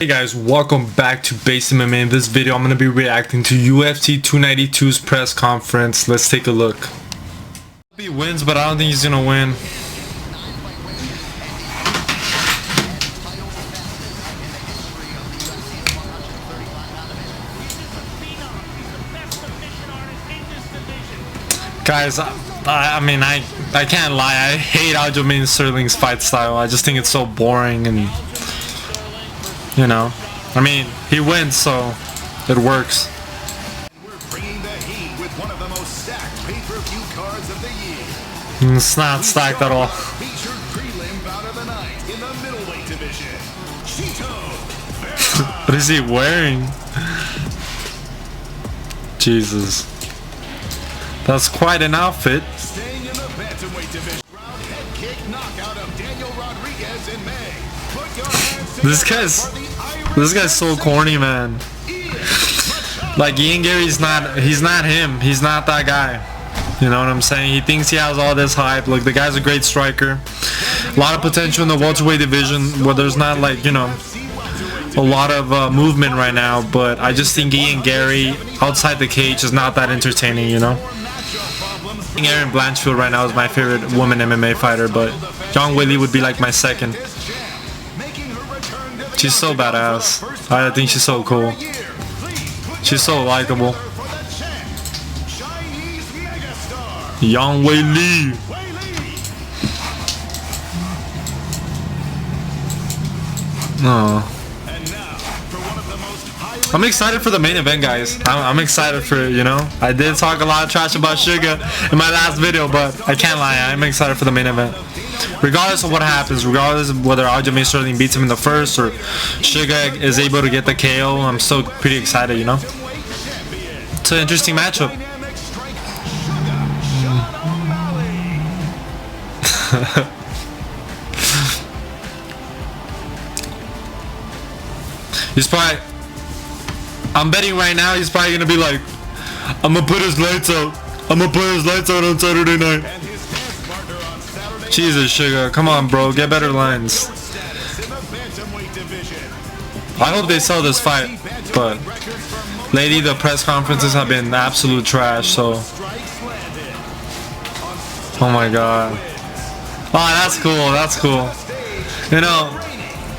Hey guys, welcome back to Base MMA. In this video, I'm going to be reacting to UFC 292's press conference. Let's take a look. He wins, but I don't think he's going to win. Guys, I mean, I can't lie. I hate Aljamain Sterling's fight style. I just think it's so boring and... you know, I mean, he wins, so it works. We're bringing the heat with one of the most stacked pay-per-view cards of the year. It's not stacked at all. Featured prelim bout of the night in the middleweight division. What is he wearing? Jesus, that's quite an outfit. Staying in the bantamweight division. Round head kick knockout of Daniel Rodriguez in May. Put your hands together. This guy's so corny, man. Like, Ian Gary's not, he's not him. He's not that guy. You know what I'm saying? He thinks he has all this hype. Look, the guy's a great striker. A lot of potential in the welterweight division where there's not, like, you know, a lot of movement right now. But I just think Ian Gary outside the cage is not that entertaining, you know? Erin Blanchfield right now is my favorite woman MMA fighter, but Zhang Weili would be like my second. She's so badass. I think she's so cool. She's so likable. Zhang Weili. Oh. I'm excited for the main event, guys. I'm excited for it, you know. I did talk a lot of trash about Suga in my last video, but I can't lie, I'm excited for the main event. Regardless of what happens, regardless of whether Aljamain Sterling beats him in the first or Suga is able to get the KO, I'm still pretty excited, you know. It's an interesting matchup. He's probably... I'm betting right now he's probably gonna be like, I'm gonna put his lights out. I'm gonna put his lights out on Saturday night. Jesus, Sugar, come on, bro, get better lines. I hope they sell this fight, but lately the press conferences have been absolute trash. So, oh my god. Oh, that's cool. That's cool. You know,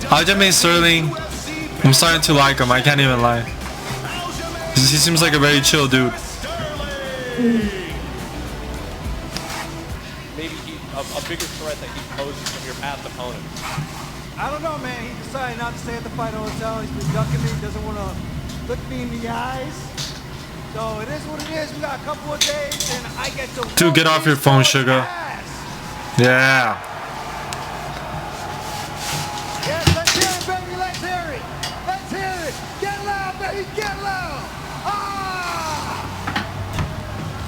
Aljamain Sterling, I'm starting to like him. I can't even lie. He seems like a very chill dude. Maybe a bigger threat that he poses from your past opponent. I don't know, man. He decided not to stay at the fight hotel. He's been ducking me. Doesn't want to look me in the eyes. So it is what it is. We got a couple of days, and I get to... Dude, get off your phone, Sugar. Yeah. Yes, let's hear it, baby. Let's hear it. Let's hear it. Get loud, baby. Get loud.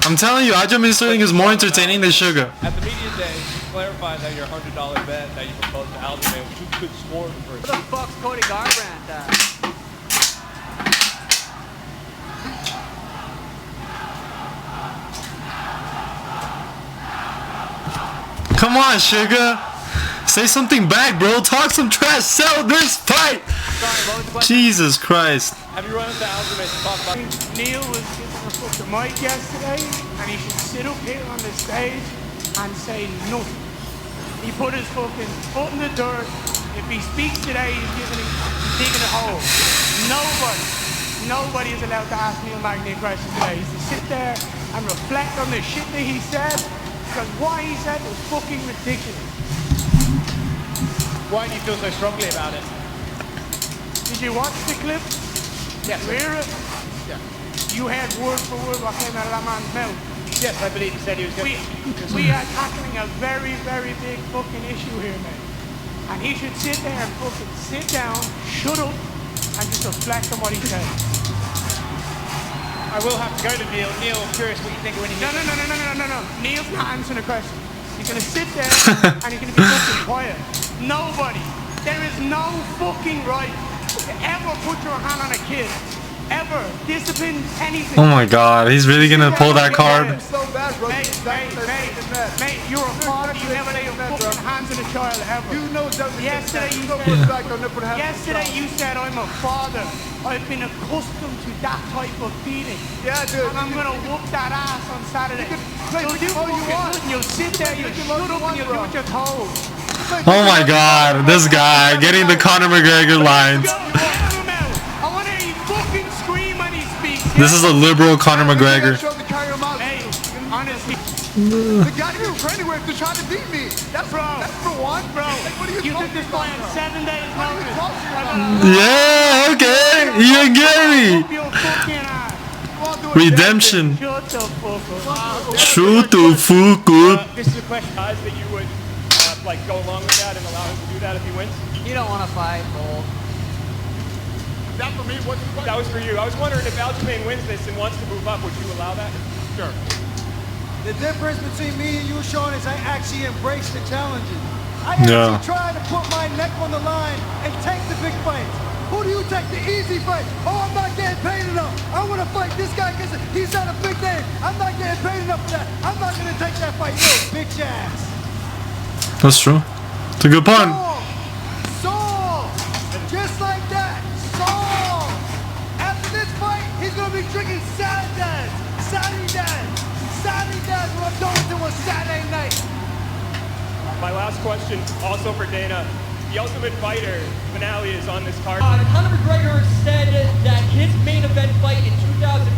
I'm telling you, Aljamain Sterling is more entertaining than Suga. At the media day, you clarified that your $100 bet that you proposed to Aljamain, which you could score for. What the fuck's Cody Garbrandt at? Come on, Sugar. Say something back, bro. Talk some trash. Sell this fight. Jesus Christ. Have you run into Aljamain to talk about... Neil was given a fucking mic yesterday, and he should sit up here on the stage and say nothing. He put his fucking foot in the dirt. If he speaks today, he's digging a hole. Nobody is allowed to ask Neil Magny a question today. He's to sit there and reflect on the shit that he said, because what he said was fucking ridiculous. Why do you feel so strongly about it? Did you watch the clip? Yes. You hear it? Yeah. You heard word for word what came out of that man's mouth. Yes, I believe he said he was going to... We are tackling a very, very big fucking issue here, man. And he should sit there and fucking sit down, shut up, and just reflect on what he said. I will have to go to Neil. Neil, I'm curious what you think when he... No. Neil's not answering the question. He's going to sit there and he's going to be fucking quiet. Nobody, there is no fucking right to ever put your hand on a kid ever, discipline, anything. Oh my god, he's really gonna pull that card. So bad, bro. Mate, you're a father, you never lay your fucking hands on a child ever. You know that. Yesterday you said I'm a father. I've been accustomed to that type of beating. Yeah, dude. And I'm gonna whoop that ass on Saturday. You'll do all you fucking want. nothing. You'll sit there, you'll shut up and you'll do what you're told. Oh my god, this guy getting the Conor McGregor lines. I want to hear you fucking scream when he speaks. This is a liberal Conor McGregor. Hey, honestly, The guy you're training with to try to beat me. That's for one. bro, Like, what are you you talking took this about, fight bro? on 7 days What are you notice. talking about? Yeah, okay, Ian Gary. Whoop your fucking ass. You all doing Redemption. Shut the fuck up. True to fuck up. This is a question, guys, that you would like go along with that and allow him to do that if he wins. You don't want to fight, Bull. That for me? What? That was for you. I was wondering if Aljamain wins this and wants to move up, would you allow that? Sure. The difference between me and you, Sean, is I actually embrace the challenges. I actually try to put my neck on the line and take the big fights. Who do you take the easy fight? Oh, I'm not getting paid enough. I want to fight this guy because he's not a big name. I'm not getting paid enough for that. I'm not going to take that fight. No, bitch ass. That's true. It's a good pun. Saul! Just like that. Saul! After this fight, he's going to be drinking Saturday when I'm going to a Saturday night. My last question, also for Dana. The Ultimate Fighter finale is on this card. Conor McGregor said that his main event fight in 2015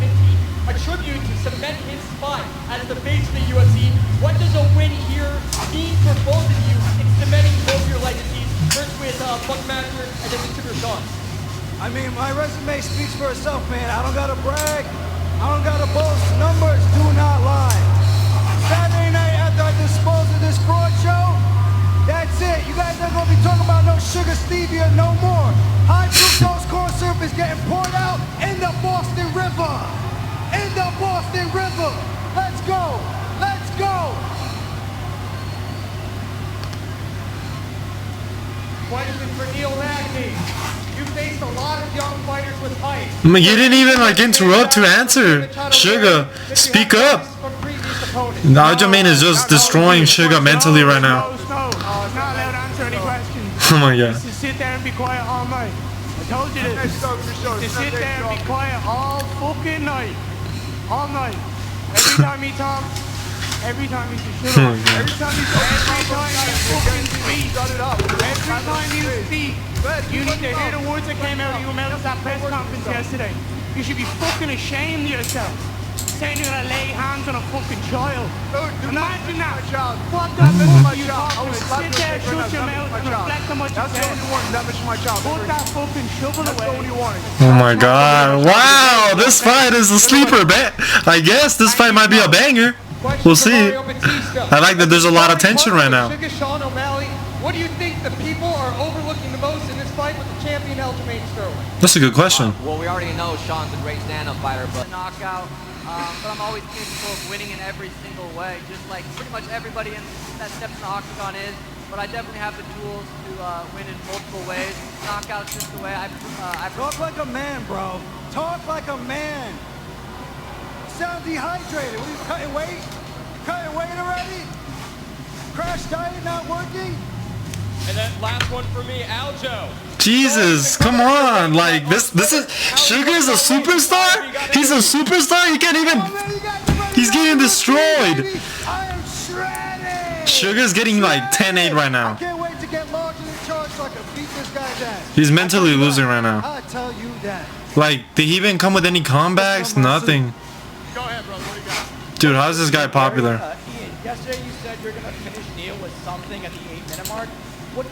a tribute to cement his spot as the face of the UFC. What does a win here mean for both of you in cementing both your legacies, first with Buckmaster and then with Sugar Sean? I mean, my resume speaks for itself, man. I don't gotta brag. I don't gotta boast. Numbers do not lie. Saturday night after I dispose of this fraud show, that's it. You guys aren't gonna be talking about no sugar stevia no more. High fructose corn syrup is getting poured out in the Boston River. In the Boston River. Let's go. Let's go. Question for Neil Magny. You faced a lot of young fighters with height. I mean, you didn't even like interrupt to answer. Sugar, speak up. Aljamain is just destroying Sugar mentally right now. No, not allowed to answer any questions. Oh my god. Just to sit there and be quiet all night. I told you this. To sit there and be quiet all fucking night. All night. Every time he talks, every time he just shut up. Every time you fucking speak. Every time you speak, you need to hear the words that came out of your mouth at that press conference yesterday. You should be fucking ashamed of yourself. Saying you're gonna lay hands on a fucking child. Imagine that. What the fuck are you talking about? Sit there, shut your mouth and reflect on what you said. Put that fucking shovel away. Oh my god. Wow, this fight is a sleeper bet. I guess this fight might be a banger. We'll see. I like that there's a lot of tension right now. Sugar Sean O'Malley, what do you think the people are overlooking the most in this fight with the champion Aljamain Sterling? That's a good question. Well, we already know Sean's a great stand-up fighter, but knockout. But I'm always capable of winning in every single way, just like pretty much everybody that steps in the octagon is. But I definitely have the tools to win in multiple ways. Knockout's just the way I Talk like a man, bro. Talk like a man. You sound dehydrated. What are you cutting weight? You cutting weight already? Crash diet not working? And then last one for me, Aljo. Jesus, come on. Like this is Sugar is a superstar? He's a superstar? He can't even he's getting destroyed. I am shredded. Sugar's getting like 10-8 right I now. can't wait to get larger than charge so I can beat this guy's ass. He's mentally losing right now. I tell you that. Like, did he even come with any comebacks? Nothing. Go ahead, brother. What do you got? Dude, how is this guy popular? Ian, yesterday you said you're going to finish Neil with something at the 8-minute mark. What?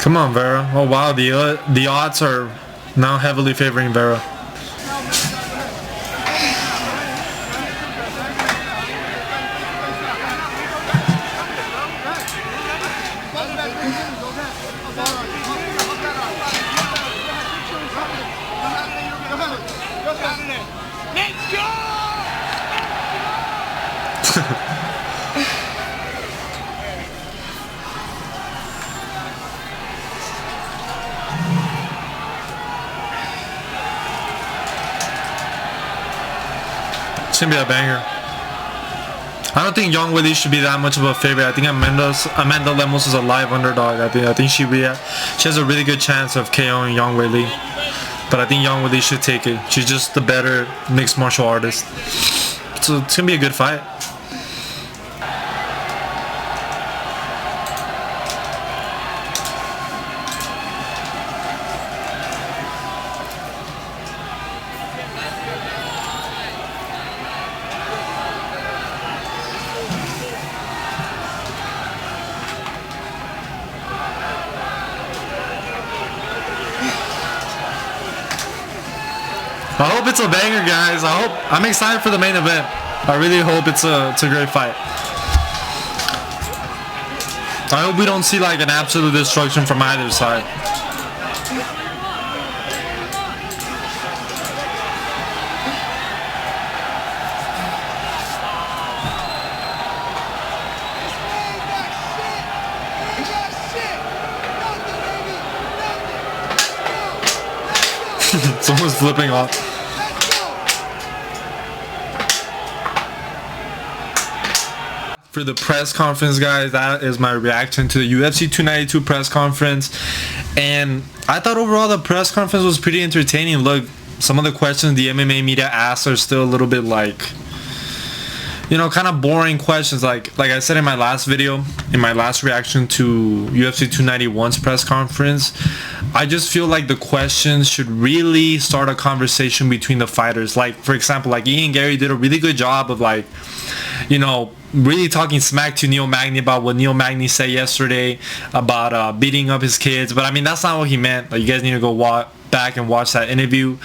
Come on, Vera. Oh wow, the odds are now heavily favoring Vera. Let's go! gonna be a banger. I don't think Young Willie should be that much of a favorite. I think Amanda Lemos is a live underdog. I think she has a really good chance of KOing Young Willie. But I think Young Willie should take it. She's just the better mixed martial artist. So it's gonna be a good fight. I hope it's a banger, guys. I'm excited for the main event. I really hope it's a great fight. I hope we don't see like an absolute destruction from either side. Someone's flipping off. For the press conference, guys, that is my reaction to the UFC 292 press conference. And I thought overall the press conference was pretty entertaining. Look, some of the questions the MMA media asked are still a little bit like, you know, kind of boring questions. Like I said in my last video, in my last reaction to UFC 291's press conference, I just feel like the questions should really start a conversation between the fighters. Like, for example, like Ian Gary did a really good job of like, you know, really talking smack to Neil Magny about what Neil Magny said yesterday about beating up his kids. But I mean, that's not what he meant. Like, you guys need to go back and watch that interview.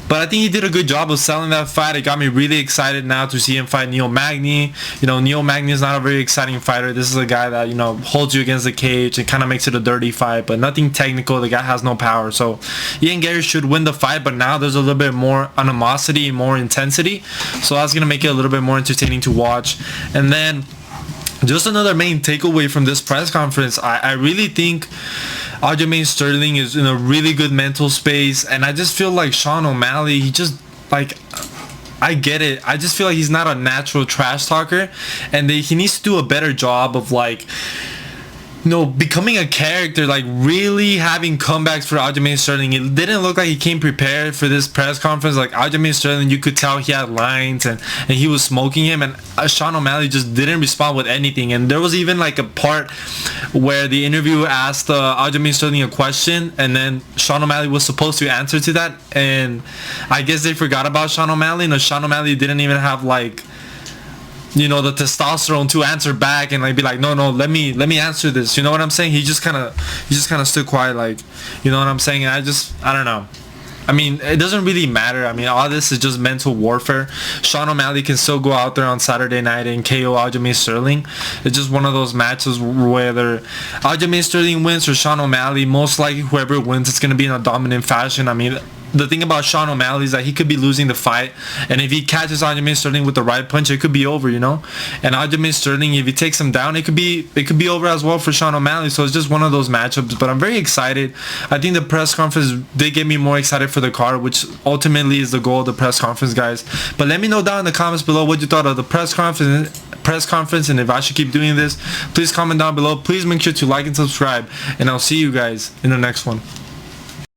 But I think he did a good job of selling that fight. It got me really excited now to see him fight Neil Magny. You know, Neil Magny is not a very exciting fighter. This is a guy that, you know, holds you against the cage and kind of makes it a dirty fight, but nothing technical. The guy has no power. So Ian Gary should win the fight, but now there's a little bit more animosity, more intensity. So that's going to make it a little bit more entertaining to watch. And then just another main takeaway from this press conference, I really think Aljamain Sterling is in a really good mental space, and I just feel like Sean O'Malley, he just, like, I get it. I just feel like he's not a natural trash talker, and he needs to do a better job of, like, you know, becoming a character, like really having comebacks for Aljamain Sterling. It didn't look like he came prepared for this press conference. Like Aljamain Sterling, you could tell he had lines and he was smoking him, and Sean O'Malley just didn't respond with anything. And there was even like a part where the interviewer asked Aljamain Sterling a question, and then Sean O'Malley was supposed to answer to that, and I guess they forgot about Sean O'Malley, and Sean O'Malley didn't even have, like, you know, the testosterone to answer back and like be like, no, let me answer this. You know what I'm saying? He just kind of stood quiet, like, you know what I'm saying? And I don't know. I mean, it doesn't really matter. I mean, all this is just mental warfare. Sean O'Malley can still go out there on Saturday night and KO Aljamain Sterling. It's just one of those matches whether Aljamain Sterling wins or Sean O'Malley, most likely whoever wins, it's going to be in a dominant fashion. I mean, the thing about Sean O'Malley is that he could be losing the fight, and if he catches Aljamain Sterling with the right punch, it could be over, you know. And Aljamain Sterling, if he takes him down, it could be over as well for Sean O'Malley. So it's just one of those matchups. But I'm very excited. I think the press conference did get me more excited for the card, which ultimately is the goal of the press conference, guys. But let me know down in the comments below what you thought of the press conference, and if I should keep doing this, please comment down below. Please make sure to like and subscribe, and I'll see you guys in the next one.